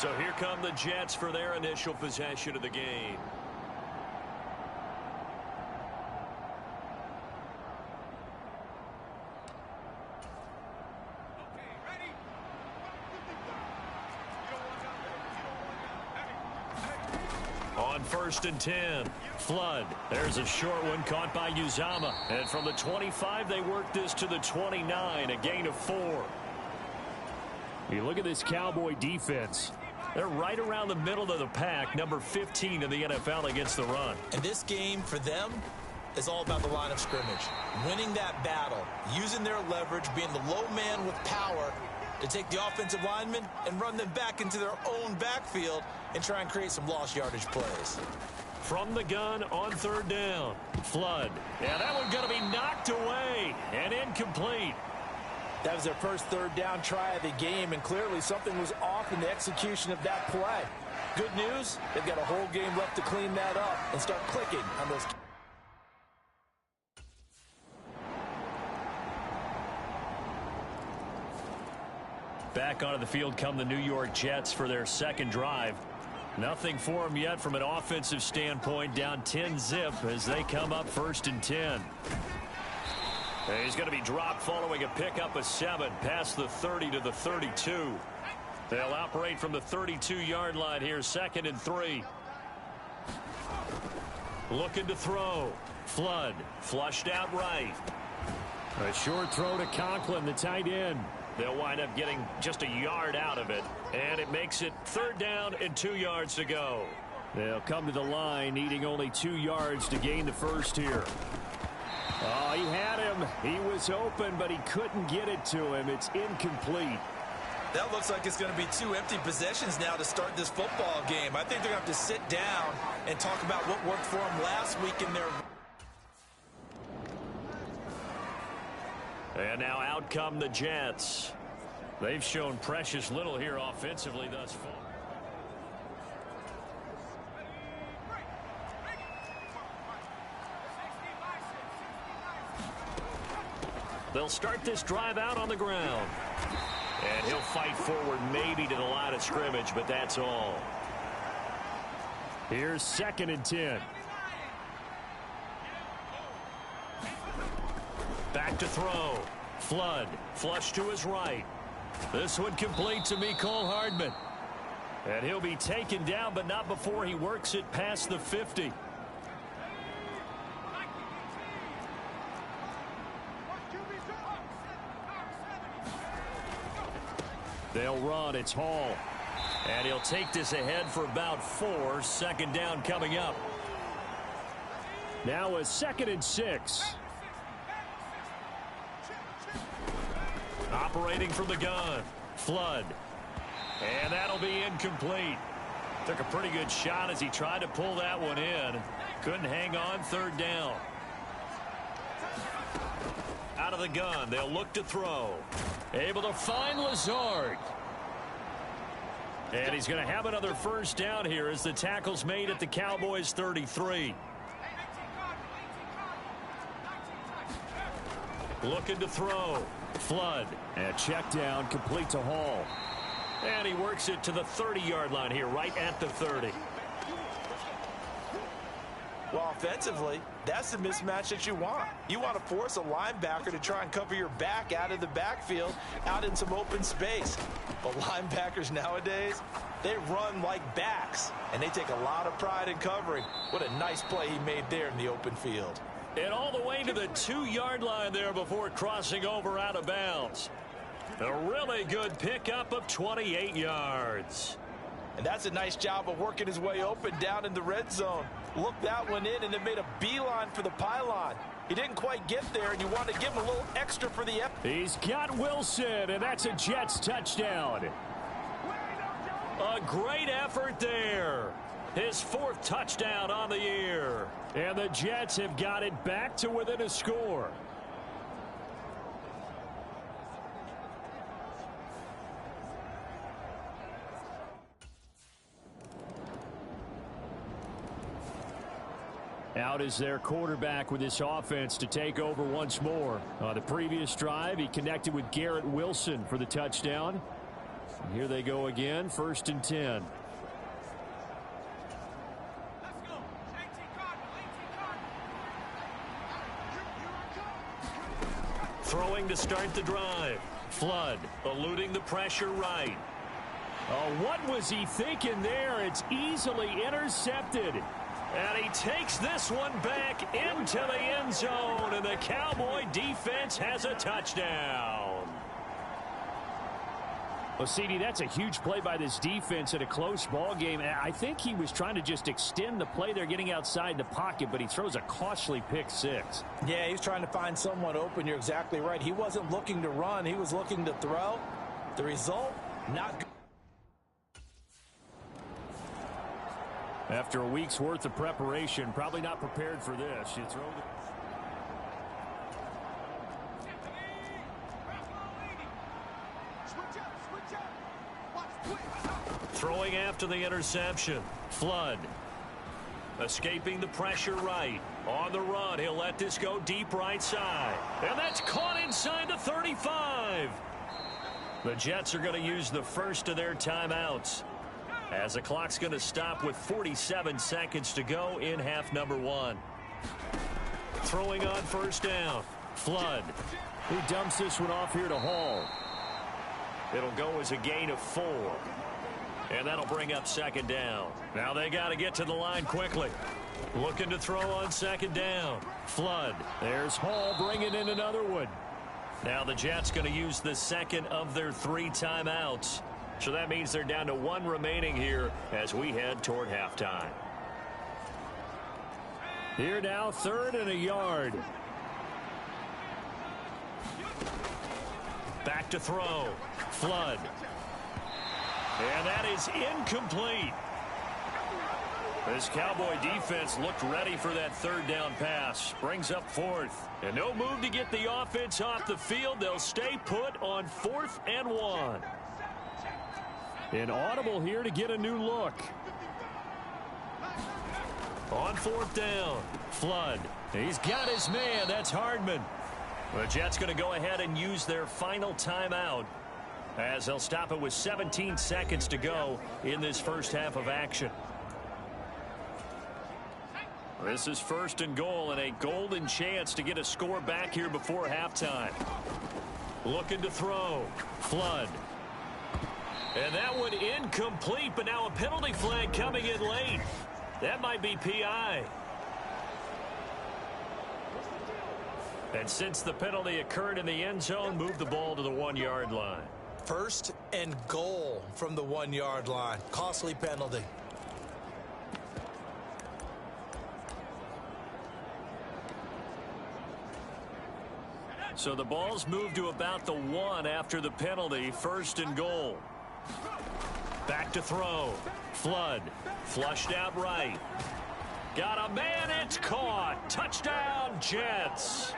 So here come the Jets for their initial possession of the game. On 1st and 10, Flood. There's a short one caught by Uzomah. And from the 25, they work this to the 29, a gain of 4. You look at this Cowboy defense. They're right around the middle of the pack, number 15 in the NFL against the run. And this game, for them, is all about the line of scrimmage. Winning that battle, using their leverage, being the low man with power to take the offensive linemen and run them back into their own backfield and try and create some lost yardage plays. From the gun on 3rd down, Flood. Yeah, that one's going to be knocked away and incomplete. That was their first 3rd down try of the game, and clearly something was off in the execution of that play. Good news, they've got a whole game left to clean that up and start clicking on those. Back onto the field come the New York Jets for their second drive. Nothing for them yet from an offensive standpoint, down 10-zip as they come up 1st and 10. He's going to be dropped following a pickup of 7 past the 30 to the 32. They'll operate from the 32-yard line here, 2nd and 3. Looking to throw. Flood flushed out right. A short throw to Conklin, the tight end. They'll wind up getting just a yard out of it, and it makes it 3rd down and 2 yards to go. They'll come to the line, needing only 2 yards to gain the first here. Oh, he had him. He was open, but he couldn't get it to him. It's incomplete. That looks like it's going to be 2 empty possessions now to start this football game. I think they're going to have to sit down and talk about what worked for them last week in their... And now out come the Jets. They've shown precious little here offensively thus far. They'll start this drive out on the ground. And he'll fight forward maybe to the line of scrimmage, but that's all. Here's 2nd and 10. Back to throw. Flood flush to his right. This one complete to Mecole Hardman. And he'll be taken down, but not before he works it past the 50. They'll run. It's Hall. And he'll take this ahead for about 4. 2nd down coming up. Now a 2nd and 6. Operating from the gun. Flood. And that'll be incomplete. Took a pretty good shot as he tried to pull that one in. Couldn't hang on. 3rd down. Out of the gun. They'll look to throw. Able to find Lazard. And he's going to have another 1st down here as the tackle's made at the Cowboys 33. Looking to throw. Flood. And check down, complete to Hall. And he works it to the 30-yard line here, right at the 30. Well, offensively, that's the mismatch that you want. You want to force a linebacker to try and cover your back out of the backfield, out in some open space. But linebackers nowadays, they run like backs, and they take a lot of pride in covering. What a nice play he made there in the open field. And all the way to the 2-yard line there before crossing over out of bounds. A really good pickup of 28 yards. And that's a nice job of working his way open down in the red zone. Looked that one in, and it made a beeline for the pylon. He didn't quite get there, and you want to give him a little extra for the effort. He's got Wilson, and that's a Jets touchdown. A great effort there. His 4th touchdown on the year. And the Jets have got it back to within a score. Out is their quarterback with this offense to take over once more. On the previous drive, he connected with Garrett Wilson for the touchdown. Here they go again, 1st and 10. Throwing to start the drive. Flood eluding the pressure right. Oh, what was he thinking there? It's easily intercepted. And he takes this one back into the end zone, and the Cowboy defense has a touchdown. Well, CD, that's a huge play by this defense in a close ball game. I think he was trying to just extend the play there, getting outside the pocket, but he throws a costly pick six. Yeah, he's trying to find someone open. You're exactly right. He wasn't looking to run. He was looking to throw. The result, not good. After a week's worth of preparation, probably not prepared for this. You throw the... Throwing after the interception. Flood. Escaping the pressure right. On the run, he'll let this go deep right side. And that's caught inside the 35. The Jets are going to use the first of their timeouts, as the clock's going to stop with 47 seconds to go in half number 1. Throwing on 1st down. Flood. He dumps this one off here to Hall. It'll go as a gain of 4. And that'll bring up 2nd down. Now they got to get to the line quickly. Looking to throw on 2nd down. Flood. There's Hall bringing in another one. Now the Jets going to use the second of their 3 timeouts. So that means they're down to 1 remaining here as we head toward halftime. Here now, 3rd and a yard. Back to throw. Flood. And that is incomplete. This Cowboy defense looked ready for that 3rd down pass. Brings up 4th. And no move to get the offense off the field. They'll stay put on 4th and 1. An audible here to get a new look. On 4th down. Flood. He's got his man. That's Hardman. The Jets going to go ahead and use their final timeout, as they'll stop it with 17 seconds to go in this first half of action. This is 1st and goal, and a golden chance to get a score back here before halftime. Looking to throw. Flood. And that one incomplete, but now a penalty flag coming in late. That might be PI. And since the penalty occurred in the end zone, move the ball to the 1-yard line. 1st and goal from the 1-yard line. Costly penalty. So the ball's moved to about the 1 after the penalty. 1st and goal. Back to throw. Flood. Flushed out right. Got a man. It's caught. Touchdown, Jets.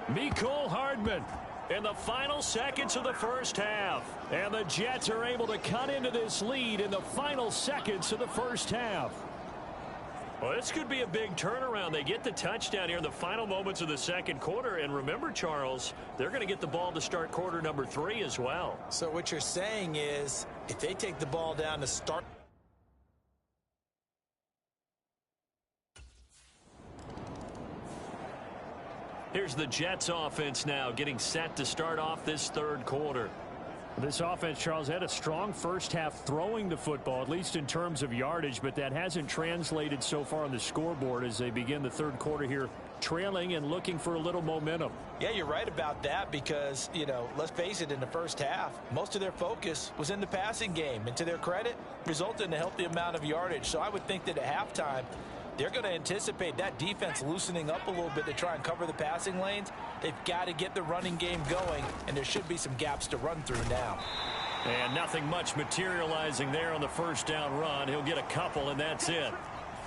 Mecole Hardman in the final seconds of the first half. And the Jets are able to cut into this lead in the final seconds of the first half. Well, this could be a big turnaround. They get the touchdown here in the final moments of the 2nd quarter. And remember, Charles, they're going to get the ball to start quarter number 3 as well. So what you're saying is, if they take the ball down to start... Here's the Jets offense now getting set to start off this 3rd quarter. This offense, Charles, had a strong first half throwing the football, at least in terms of yardage, but that hasn't translated so far on the scoreboard as they begin the 3rd quarter here, trailing and looking for a little momentum. Yeah, you're right about that because, you know, let's face it, in the first half, most of their focus was in the passing game. And to their credit, resulted in a healthy amount of yardage. So I would think that at halftime, they're going to anticipate that defense loosening up a little bit to try and cover the passing lanes. They've got to get the running game going, and there should be some gaps to run through now. And nothing much materializing there on the 1st down run. He'll get a couple, and that's it.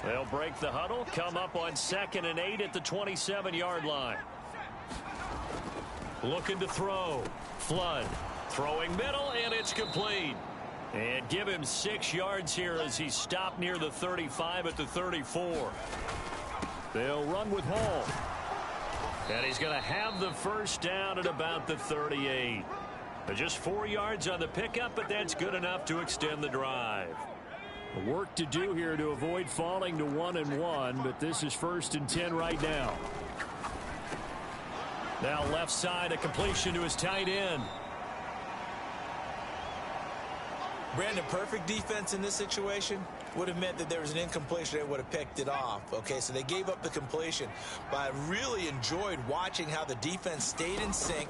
They'll break the huddle, come up on 2nd and 8 at the 27-yard line. Looking to throw. Flood. Throwing middle, and it's complete. And give him 6 yards here as he stopped near the 35 at the 34. They'll run with Hall. And he's going to have the 1st down at about the 38. Just 4 yards on the pickup, but that's good enough to extend the drive. Work to do here to avoid falling to 1-1, but this is 1st and 10 right now. Now left side, a completion to his tight end. Brandon, perfect defense in this situation would have meant that there was an incompletion. They would have picked it off. Okay, so they gave up the completion. But I really enjoyed watching how the defense stayed in sync,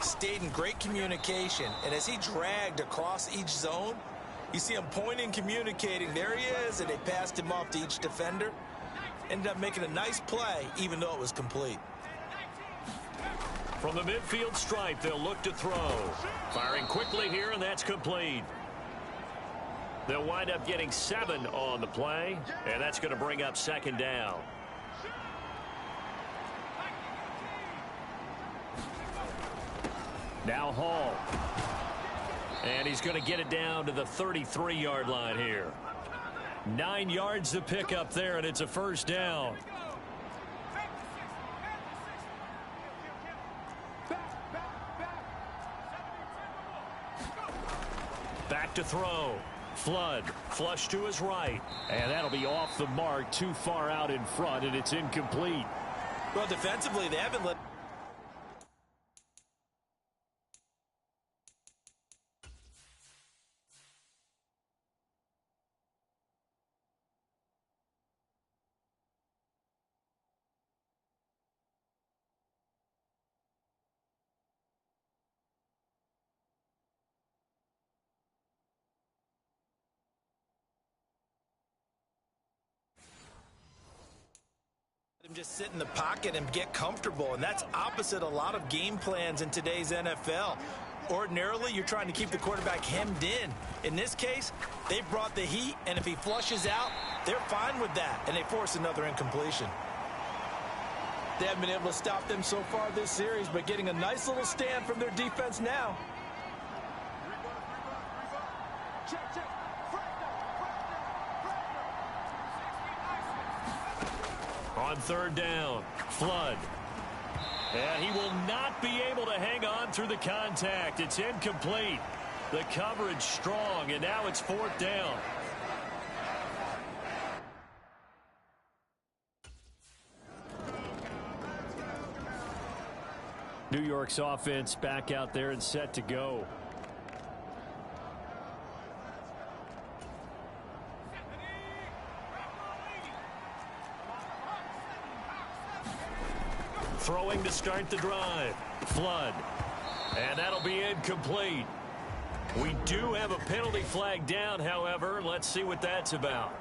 stayed in great communication. And as he dragged across each zone, you see him pointing, communicating. There he is, and they passed him off to each defender. Ended up making a nice play, even though it was complete. From the midfield stripe, they'll look to throw. Firing quickly here, and that's complete. They'll wind up getting 7 on the play, and that's going to bring up 2nd down. Now Hall. And he's going to get it down to the 33-yard line here. 9 yards to pick up there, and it's a 1st down. Back to throw. Flood, flush to his right. And that'll be off the mark, too far out in front, and it's incomplete. Well, defensively, they haven't let... him just sit in the pocket and get comfortable, and that's opposite a lot of game plans in today's NFL. Ordinarily, you're trying to keep the quarterback hemmed in. In this case, they brought the heat, and if he flushes out, they're fine with that, and they force another incompletion. They haven't been able to stop them so far this series, but getting a nice little stand from their defense now. On 3rd down, Flood. And he will not be able to hang on through the contact. It's incomplete. The coverage strong, and now it's 4th down. New York's offense back out there and set to go. Throwing to start the drive. Flood. And that'll be incomplete. We do have a penalty flag down, however. Let's see what that's about.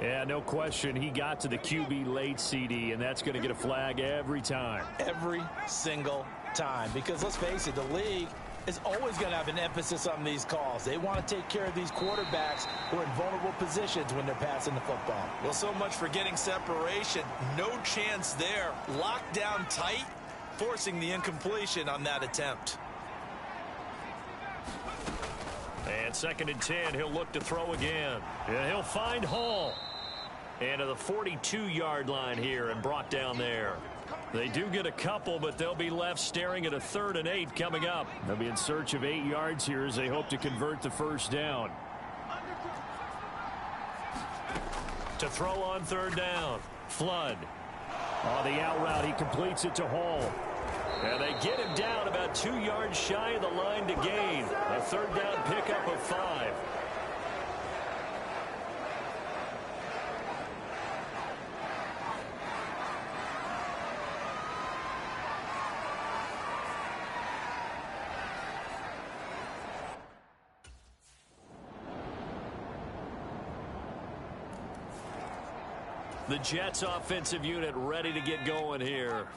Yeah, no question. He got to the QB late, CD, and that's going to get a flag every time. Every single time. Because let's face it, the league is always going to have an emphasis on these calls. They want to take care of these quarterbacks who are in vulnerable positions when they're passing the football. Well, so much for getting separation. No chance there. Locked down tight, forcing the incompletion on that attempt. And 2nd and 10, he'll look to throw again. And he'll find Hall. And to the 42-yard line here and brought down there. They do get a couple, but they'll be left staring at a 3rd and 8 coming up. They'll be in search of 8 yards here as they hope to convert the 1st down. To throw on 3rd down, Flood. On the out route, he completes it to Hall. And they get him down about 2 yards shy of the line to gain. A 3rd down pickup of 5. The Jets offensive unit ready to get going here.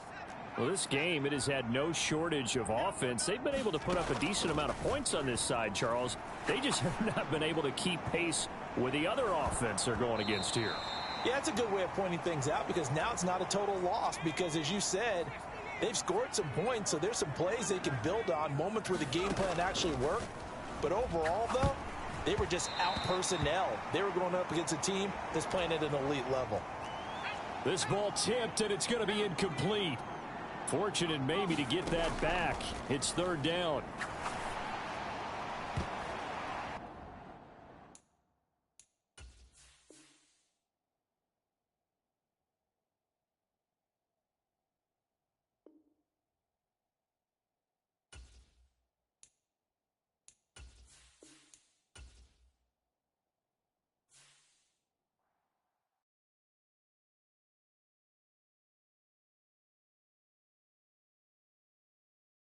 Well, this game, it has had no shortage of offense. They've been able to put up a decent amount of points on this side, Charles. They just have not been able to keep pace with the other offense they're going against here. Yeah, that's a good way of pointing things out because now it's not a total loss because, as you said, they've scored some points, so there's some plays they can build on, moments where the game plan actually worked. But overall, though, they were just out-personnel. They were going up against a team that's playing at an elite level. This ball tipped, and it's going to be incomplete. Fortunate maybe to get that back. It's third down.